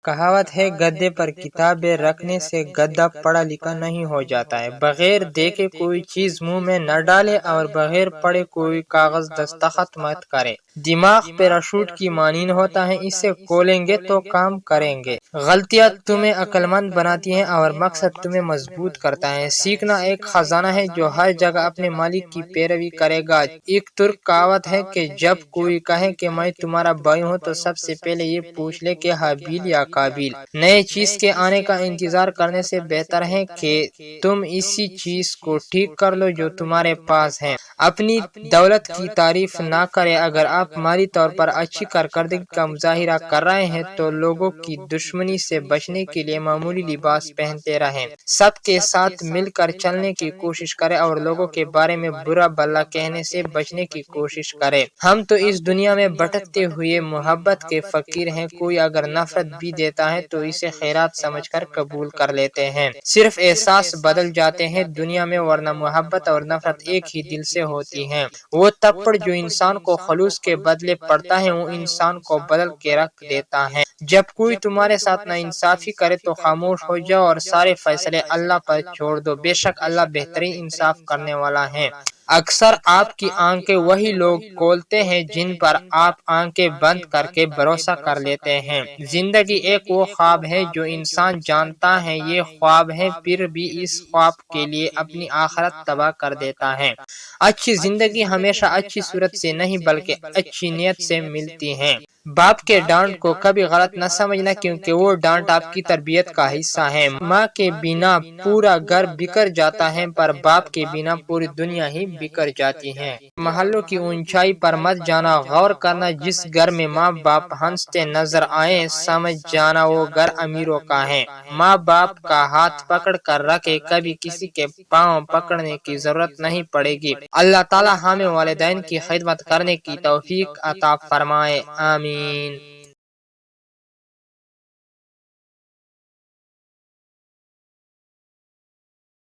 کہاوت ہے گدے پر کتابیں رکھنے سے گدھا پڑھا لکھا نہیں ہو جاتا ہے۔ بغیر دیکھے کوئی چیز منہ میں نہ ڈالے اور بغیر پڑھے کوئی کاغذ دستخط مت کرے۔ دماغ پیراشوٹ کی مانند ہوتا ہے، اسے کھولیں گے تو کام کریں گے۔ غلطیاں تمہیں عقل مند بناتی ہیں اور مقصد تمہیں مضبوط کرتا ہے۔ سیکھنا ایک خزانہ ہے جو ہر جگہ اپنے مالک کی پیروی کرے گا۔ ایک ترک کہاوت ہے کہ جب کوئی کہے کہ میں تمہارا بھائی ہوں تو سب سے پہلے یہ پوچھ لے کہ حابیل یا قابیل۔ نئے چیز کے آنے کا انتظار کرنے سے بہتر ہے کہ تم اسی چیز کو ٹھیک کر لو جو تمہارے پاس ہے۔ اپنی دولت کی تعریف نہ کریں۔ اگر آپ مالی طور پر اچھی کارکردگی کا مظاہرہ کر رہے ہیں تو لوگوں کی دشمنی سے بچنے کے لیے معمولی لباس پہنتے رہیں۔ سب کے ساتھ مل کر چلنے کی کوشش کریں اور لوگوں کے بارے میں برا بھلا کہنے سے بچنے کی کوشش کریں۔ ہم تو اس دنیا میں بھٹکتے ہوئے محبت کے فقیر ہیں۔ کوئی اگر نفرت بھی دیتا ہے تو اسے خیرات سمجھ کر قبول کر لیتے ہیں۔ صرف احساس بدل جاتے ہیں دنیا میں، ورنہ محبت اور نفرت ایک ہی دل سے ہوتی ہیں۔ وہ تھپڑ جو انسان کو خلوص کے بدلے پڑتا ہے وہ انسان کو بدل کے رکھ دیتا ہے۔ جب کوئی تمہارے ساتھ ناانصافی کرے تو خاموش ہو جاؤ اور سارے فیصلے اللہ پر چھوڑ دو، بے شک اللہ بہترین انصاف کرنے والا ہے۔ اکثر آپ کی آنکھیں وہی لوگ کھولتے ہیں جن پر آپ آنکھیں بند کر کے بھروسہ کر لیتے ہیں۔ زندگی ایک وہ خواب ہے جو انسان جانتا ہے یہ خواب ہے، پھر بھی اس خواب کے لیے اپنی آخرت تباہ کر دیتا ہے۔ اچھی زندگی ہمیشہ اچھی صورت سے نہیں بلکہ اچھی نیت سے ملتی ہے۔ باپ کے ڈانٹ کو کبھی غلط نہ سمجھنا کیونکہ وہ ڈانٹ آپ کی تربیت کا حصہ ہے۔ ماں کے بنا پورا گھر بکھر جاتا ہے پر باپ کے بنا پوری دنیا ہی بکھر جاتی ہے۔ محلوں کی اونچائی پر مت جانا، غور کرنا جس گھر میں ماں باپ ہنستے نظر آئیں سمجھ جانا وہ گھر امیروں کا ہے۔ ماں باپ کا ہاتھ پکڑ کر رکھے، کبھی کسی کے پاؤں پکڑنے کی ضرورت نہیں پڑے گی۔ اللہ تعالی ہمیں والدین کی خدمت کرنے کی توفیق عطا فرمائے، آمین۔